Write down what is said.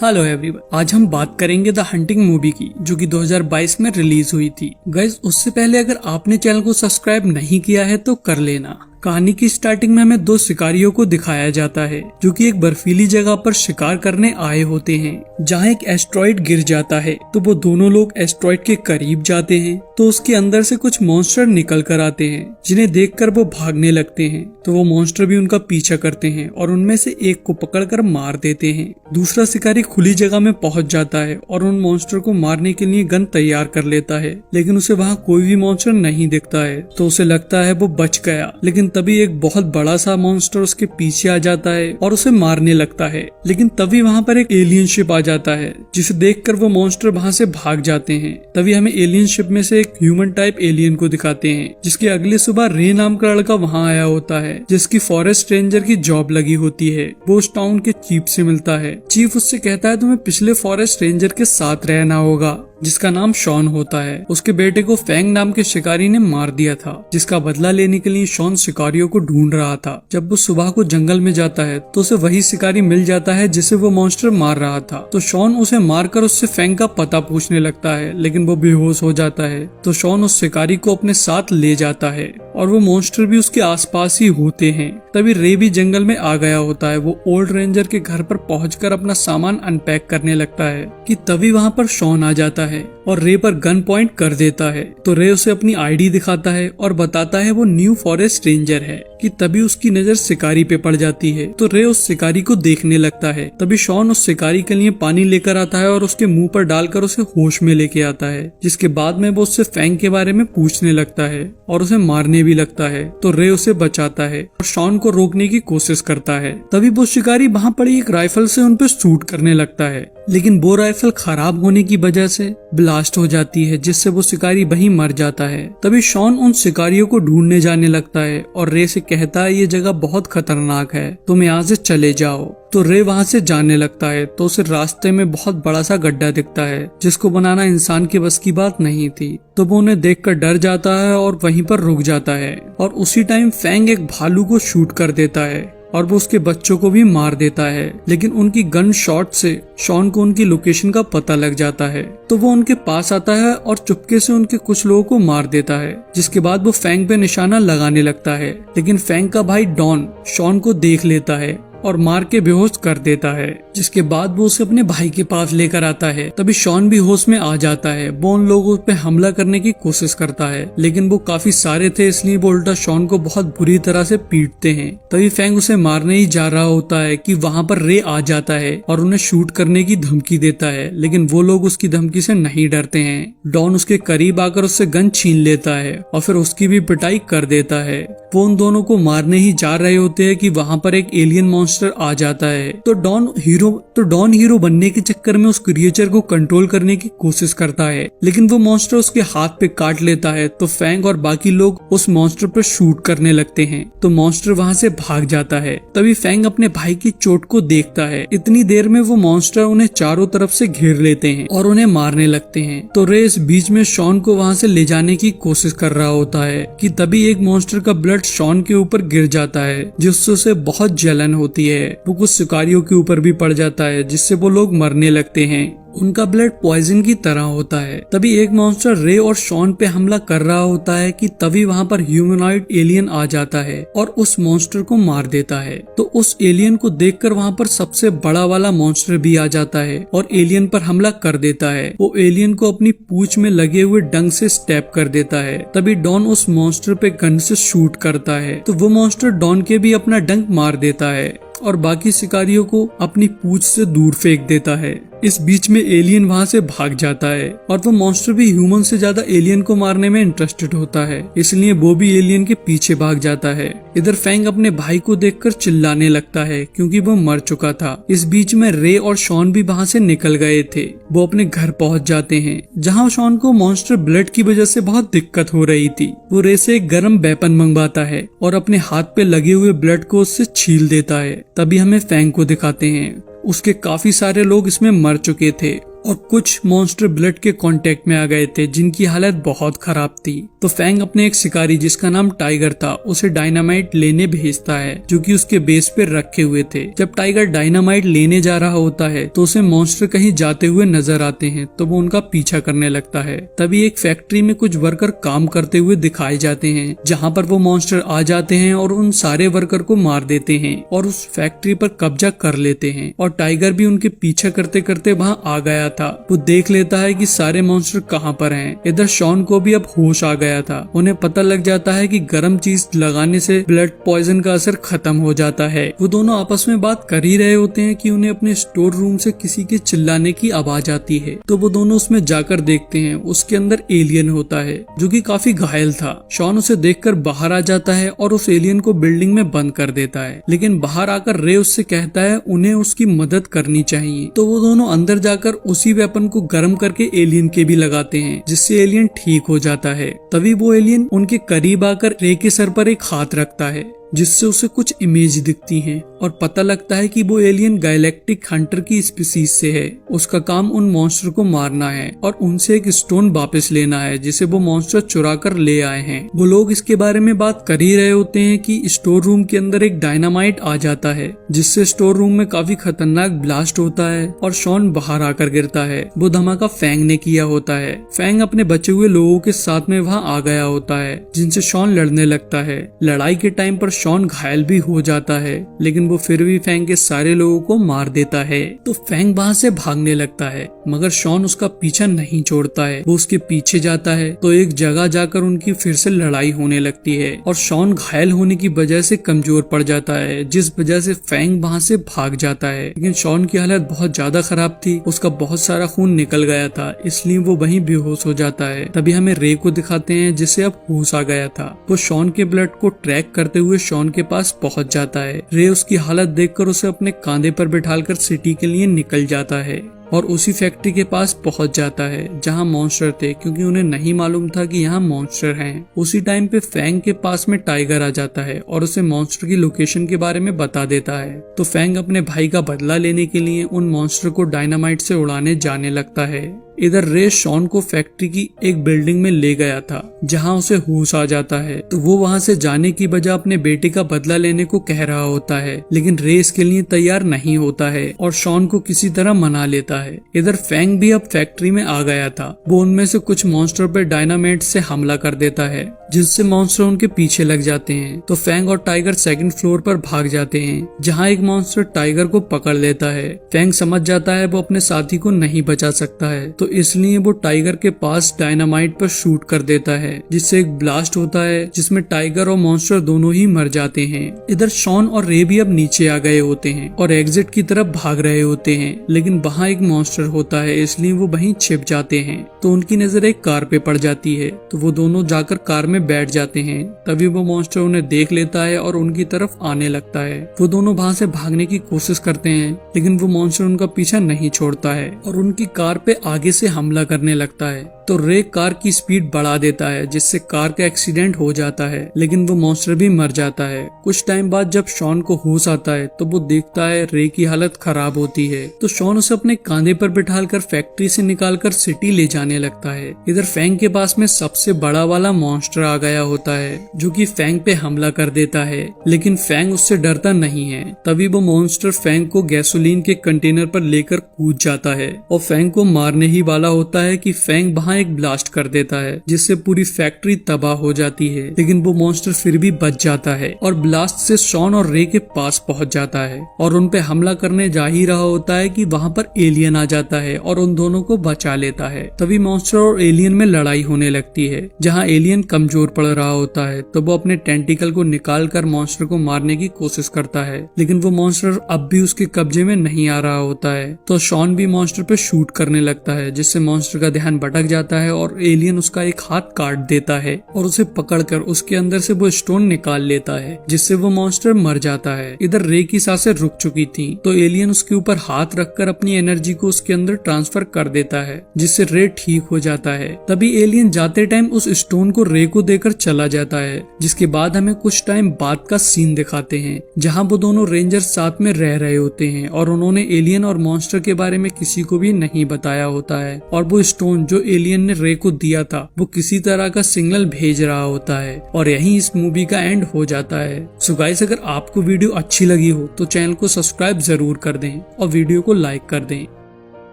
Hello everyone, आज हम बात करेंगे द हंटिंग मूवी की, जो कि 2022 में रिलीज हुई थी। गाइस, उससे पहले अगर आपने चैनल को सब्सक्राइब नहीं किया है तो कर लेना। कहानी की स्टार्टिंग में हमें दो शिकारियों को दिखाया जाता है जो कि एक बर्फीली जगह पर शिकार करने आए होते हैं। जहाँ एक एस्ट्रॉइड गिर जाता है तो वो दोनों लोग एस्ट्रॉइड के करीब जाते हैं तो उसके अंदर से कुछ मॉन्स्टर निकल कर आते हैं, जिन्हें देखकर वो भागने लगते हैं। तो वो मॉन्स्टर भी उनका पीछा करते हैं और उनमें से एक को पकड़कर मार देते हैं। दूसरा शिकारी खुली जगह में पहुंच जाता है और उन मॉन्स्टर को मारने के लिए गन तैयार कर लेता है, लेकिन उसे वहाँ कोई भी मॉन्स्टर नहीं दिखता है। तो उसे लगता है वो बच गया, लेकिन तभी एक बहुत बड़ा सा मॉन्स्टर उसके पीछे आ जाता है और उसे मारने लगता है। लेकिन तभी वहाँ पर एक एलियन शिप आ जाता है, जिसे देखकर वो मॉन्स्टर वहाँ से भाग जाते हैं। तभी हमें एलियन शिप में से एक ह्यूमन टाइप एलियन को दिखाते हैं, जिसकी अगली सुबह रे नाम का लड़का वहाँ आया होता है, जिसकी फॉरेस्ट रेंजर की जॉब लगी होती है। वो उस टाउन के चीफ से मिलता है। चीफ उससे कहता है तुम्हें पिछले फॉरेस्ट रेंजर के साथ रहना होगा, जिसका नाम शॉन होता है। उसके बेटे को फैंग नाम के शिकारी ने मार दिया था, जिसका बदला लेने के लिए शॉन शिकारियों को ढूंढ रहा था। जब वो सुबह को जंगल में जाता है तो उसे वही शिकारी मिल जाता है जिसे वो मॉन्स्टर मार रहा था। तो शॉन उसे मारकर उससे फैंग का पता पूछने लगता है, लेकिन वो बेहोश हो जाता है। तो शॉन उस शिकारी को अपने साथ ले जाता है और वो मॉन्स्टर भी उसके आसपास ही होते हैं। तभी रे भी जंगल में आ गया होता है। वो ओल्ड रेंजर के घर पर पहुंचकर अपना सामान अनपैक करने लगता है कि तभी वहाँ पर शॉन आ जाता है और रे पर गन पॉइंट कर देता है। तो रे उसे अपनी आईडी दिखाता है और बताता है वो न्यू फॉरेस्ट रेंजर है। कि तभी उसकी नजर शिकारी पे पड़ जाती है। तो रे उस शिकारी को देखने लगता है। तभी शॉन उस शिकारी के लिए पानी लेकर आता है और उसके मुंह पर डालकर उसे होश में लेके आता है, जिसके बाद में वो उससे फैंग के बारे में पूछने लगता है और उसे मारने भी लगता है। तो रे उसे बचाता है और शॉन को रोकने की कोशिश करता है। तभी वो शिकारी वहाँ पड़ी एक राइफल से उन पे शूट करने लगता है, लेकिन वो राइफल खराब होने की वजह से ब्लास्ट हो जाती है, जिससे वो शिकारी वहीं मर जाता है। तभी शॉन उन शिकारियों को ढूंढने जाने लगता है और रे से कहता है ये जगह बहुत खतरनाक है, तुम यहाँ से चले जाओ। तो रे वहाँ से जाने लगता है तो उसे रास्ते में बहुत बड़ा सा गड्ढा दिखता है, जिसको बनाना इंसान के बस की बात नहीं थी। तो वो उन्हें देखकर डर जाता है और वहीं पर रुक जाता है। और उसी टाइम फैंग एक भालू को शूट कर देता है और वो उसके बच्चों को भी मार देता है, लेकिन उनकी गन शॉट से शॉन को उनकी लोकेशन का पता लग जाता है। तो वो उनके पास आता है और चुपके से उनके कुछ लोगों को मार देता है, जिसके बाद वो फैंग पे निशाना लगाने लगता है। लेकिन फैंग का भाई डॉन शॉन को देख लेता है और मार के बेहोश कर देता है, जिसके बाद वो उसे अपने भाई के पास लेकर आता है। तभी शॉन भी होश में आ जाता है। वो उन लोगों पे हमला करने की कोशिश करता है, लेकिन वो काफी सारे थे, इसलिए वो उल्टा शॉन को बहुत बुरी तरह से पीटते हैं। तभी फैंग उसे मारने ही जा रहा होता है कि वहाँ पर रे आ जाता है और उन्हें शूट करने की धमकी देता है, लेकिन वो लोग उसकी धमकी से नहीं डरते हैं। डॉन उसके करीब आकर उससे गन छीन लेता है और फिर उसकी भी पिटाई कर देता है। वो उन दोनों को मारने ही जा रहे होते हैं कि वहाँ पर एक एलियन मॉन्स्टर आ जाता है। तो डॉन हीरो बनने के चक्कर में उस क्रिएचर को कंट्रोल करने की कोशिश करता है, लेकिन वो मॉन्स्टर उसके हाथ पे काट लेता है। तो फैंग और बाकी लोग उस मॉन्स्टर पर शूट करने लगते हैं। तो मॉन्स्टर वहाँ से भाग जाता है। तभी फैंग अपने भाई की चोट को देखता है। इतनी देर में वो मॉन्स्टर उन्हें चारों तरफ से घेर लेते हैं और उन्हें मारने लगते हैं। तो रे इस बीच में शॉन को वहाँ से ले जाने की कोशिश कर रहा होता है कि तभी एक मॉन्स्टर का ब्लड शॉन के ऊपर गिर जाता है, जिससे उसे बहुत जलन होती है। वो कुछ शिकारियों के ऊपर भी पड़ जाता है, जिससे वो लोग मरने लगते हैं। उनका ब्लड पॉइजन की तरह होता है। तभी एक मॉन्स्टर रे और शॉन पे हमला कर रहा होता है कि तभी वहाँ पर ह्यूमनॉइड एलियन आ जाता है और उस मॉन्स्टर को मार देता है। तो उस एलियन को देखकर वहाँ पर सबसे बड़ा वाला मॉन्स्टर भी आ जाता है और एलियन पर हमला कर देता है। वो एलियन को अपनी पूंछ में लगे हुए डंक से स्टैप कर देता है। तभी डॉन उस मॉन्स्टर पे गन से शूट करता है। तो वो मॉन्स्टर डॉन के भी अपना डंक मार देता है और बाकी शिकारियों को अपनी पूंछ से दूर फेंक देता है। इस बीच में एलियन वहाँ से भाग जाता है और वो मॉन्स्टर भी ह्यूमन से ज्यादा एलियन को मारने में इंटरेस्टेड होता है, इसलिए वो भी एलियन के पीछे भाग जाता है। इधर फैंग अपने भाई को देखकर चिल्लाने लगता है क्योंकि वो मर चुका था। इस बीच में रे और शॉन भी वहाँ से निकल गए थे। वो अपने घर पहुँच जाते हैं, जहाँ शॉन को मॉन्स्टर ब्लड की वजह से बहुत दिक्कत हो रही थी। वो रे से एक गर्म वेपन मंगवाता है और अपने हाथ पे लगे हुए ब्लड को उससे छील देता है। तभी हमें फैंग को दिखाते हैं। उसके काफी सारे लोग इसमें मर चुके थे और कुछ मॉन्स्टर ब्लड के कांटेक्ट में आ गए थे जिनकी हालत बहुत खराब थी। तो फैंग अपने एक शिकारी जिसका नाम टाइगर था उसे डायनामाइट लेने भेजता है जो कि उसके बेस पे रखे हुए थे। जब टाइगर डायनामाइट लेने जा रहा होता है तो उसे मॉन्स्टर कहीं जाते हुए नजर आते हैं तो वो उनका पीछा करने लगता है। तभी एक फैक्ट्री में कुछ वर्कर काम करते हुए दिखाए जाते हैं जहाँ पर वो मॉन्स्टर आ जाते हैं और उन सारे वर्कर को मार देते हैं और उस फैक्ट्री पर कब्जा कर लेते हैं। और टाइगर भी उनके पीछा करते करते वहाँ आ गया था। वो देख लेता है कि सारे मॉन्स्टर कहाँ पर हैं। इधर शॉन को भी अब होश आ गया था। उन्हें पता लग जाता है कि गर्म चीज लगाने से ब्लड पॉइजन का असर खत्म हो जाता है। वो दोनों आपस में बात कर ही रहे होते हैं कि उन्हें अपने स्टोर रूम से किसी के चिल्लाने की आवाज आती है। तो वो दोनों उसमें जाकर देखते हैं। उसके अंदर एलियन होता है जो कि काफी घायल था। शॉन उसे देखकर बाहर आ जाता है और उस एलियन को बिल्डिंग में बंद कर देता है। लेकिन बाहर आकर रे उससे कहता है उन्हें उसकी मदद करनी चाहिए। तो वो दोनों अंदर जाकर उसी वेपन को गर्म करके एलियन के भी लगाते हैं जिससे एलियन ठीक हो जाता है। तभी वो एलियन उनके करीब आकर रे के सर पर एक हाथ रखता है जिससे उसे कुछ इमेज दिखती हैं और पता लगता है कि वो एलियन गैलेक्टिक हंटर की स्पीसीज से है। उसका काम उन मॉन्स्टर को मारना है और उनसे एक स्टोन वापस लेना है जिसे वो मॉन्स्टर चुरा कर ले आए हैं। वो लोग इसके बारे में बात कर ही रहे होते हैं कि स्टोर रूम के अंदर एक डायनामाइट आ जाता है जिससे स्टोर रूम में काफी खतरनाक ब्लास्ट होता है और शॉन बाहर आकर गिरता है। वो धमाका फैंग ने किया होता है। फैंग अपने बचे हुए लोगों के साथ में वहाँ आ गया होता है जिनसे शॉन लड़ने लगता है। लड़ाई के टाइम पर शॉन घायल भी हो जाता है लेकिन वो फिर भी फैंग के सारे लोगों को मार देता है। तो फैंग वहाँ से भागने लगता है मगर शॉन उसका पीछा नहीं छोड़ता है। वो उसके पीछे जाता है तो एक जगह जाकर उनकी फिर से लड़ाई होने लगती है और शॉन घायल होने की वजह से कमजोर पड़ जाता है जिस वजह से फैंग वहाँ से भाग जाता है। लेकिन शॉन की हालत बहुत ज्यादा खराब थी। उसका बहुत सारा खून निकल गया था इसलिए वो वहीं बेहोश हो जाता है। तभी हमें रे को दिखाते हैं जिसे अब होश आ गया था। वो शॉन के ब्लड को ट्रैक करते हुए शॉन के पास पहुंच जाता है। रे उसकी हालत देखकर उसे अपने कांधे पर बिठाकर सिटी के लिए निकल जाता है और उसी फैक्ट्री के पास पहुंच जाता है जहां मॉन्स्टर थे क्योंकि उन्हें नहीं मालूम था कि यहाँ मॉन्स्टर हैं। उसी टाइम पे फैंग के पास में टाइगर आ जाता है और उसे मॉन्स्टर की लोकेशन के बारे में बता देता है। तो फैंग अपने भाई का बदला लेने के लिए उन मॉन्स्टर को डायनामाइट से उड़ाने जाने लगता है। इधर रे शॉन को फैक्ट्री की एक बिल्डिंग में ले गया था जहां उसे होश आ जाता है। तो वो वहां से जाने की बजाय अपने बेटे का बदला लेने को कह रहा होता है लेकिन रे इसके लिए तैयार नहीं होता है और शॉन को किसी तरह मना लेता है। इधर फैंग भी अब फैक्ट्री में आ गया था। वो उनमें से कुछ मॉन्स्टर पर डायनामाइट से हमला कर देता है जिससे मॉन्स्टर उनके पीछे लग जाते हैं। तो फैंग और टाइगर सेकंड फ्लोर पर भाग जाते हैं जहां एक मॉन्स्टर टाइगर को पकड़ लेता है। फैंग समझ जाता है वो अपने साथी को नहीं बचा सकता है तो इसलिए वो टाइगर के पास डायनामाइट पर शूट कर देता है जिससे एक ब्लास्ट होता है जिसमें टाइगर और मॉन्स्टर दोनों ही मर जाते हैं। इधर शॉन और रे भी अब नीचे आ गए होते हैं और एग्जिट की तरफ भाग रहे होते हैं लेकिन वहाँ एक मॉन्स्टर होता है इसलिए वो वहीं छिप जाते हैं। तो उनकी नजर एक कार पे पड़ जाती है तो वो दोनों जाकर कार में बैठ जाते हैं। तभी वो मॉन्स्टर उन्हें देख लेता है और उनकी तरफ आने लगता है। वो दोनों वहाँ से भागने की कोशिश करते हैं लेकिन वो मॉन्स्टर उनका पीछा नहीं छोड़ता है और उनकी कार पे आगे से हमला करने लगता है। तो रे कार की स्पीड बढ़ा देता है जिससे कार का एक्सीडेंट हो जाता है लेकिन वो मॉन्स्टर भी मर जाता है। कुछ टाइम बाद जब शॉन को होश आता है तो वो देखता है रे की हालत खराब होती है। तो शॉन उसे अपने कांधे पर बिठाकर फैक्ट्री से निकालकर सिटी ले जाने लगता है। इधर फैंग के पास में सबसे बड़ा वाला मॉन्स्टर आ गया होता है जो कि फैंग पे हमला कर देता है लेकिन फैंग उससे डरता नहीं है। तभी वो मॉन्स्टर फैंग को गैसोलीन के कंटेनर पर लेकर कूद जाता है और फैंग को मारने ही वाला होता है कि फैंग वहाँ एक ब्लास्ट कर देता है जिससे पूरी फैक्ट्री तबाह हो जाती है। लेकिन वो मॉन्स्टर फिर भी बच जाता है और ब्लास्ट से शॉन और रे के पास पहुंच जाता है और उन पे हमला करने जा ही रहा होता है कि वहाँ पर एलियन आ जाता है और उन दोनों को बचा लेता है। तभी मॉन्स्टर और एलियन में लड़ाई होने लगती है जहाँ एलियन कमजोर पड़ रहा होता है तो वो अपने टेंटिकल को निकाल कर मॉन्स्टर को मारने की कोशिश करता है लेकिन वो मॉन्स्टर अब भी उसके कब्जे में नहीं आ रहा होता है। तो शॉन भी मॉन्स्टर पे शूट करने लगता है है, जिससे मॉन्स्टर का ध्यान भटक जाता है और एलियन उसका एक हाथ काट देता है और उसे पकड़कर उसके अंदर से वो स्टोन निकाल लेता है, जिससे वो मॉन्स्टर मर जाता है। इधर रे की सांसें रुक चुकी थी, तो एलियन उसके ऊपर हाथ रखकर अपनी एनर्जी को उसके अंदर ट्रांसफर कर देता है, जिससे रे ठीक हो जाता है। तभी एलियन जाते टाइम उस स्टोन को रे को देकर चला जाता है, जिसके बाद हमें कुछ टाइम बाद का सीन दिखाते हैं, जहाँ वो दोनों रेंजर साथ में रह रहे होते हैं और उन्होंने एलियन और मॉन्स्टर के बारे में किसी को भी नहीं बताया होता है, और वो स्टोन जो एलियन ने रे को दिया था वो किसी तरह का सिग्नल भेज रहा होता है, और यहीं इस मूवी का एंड हो जाता है। सो गाइस, अगर आपको वीडियो अच्छी लगी हो तो चैनल को सब्सक्राइब जरूर कर दें और वीडियो को लाइक कर दें।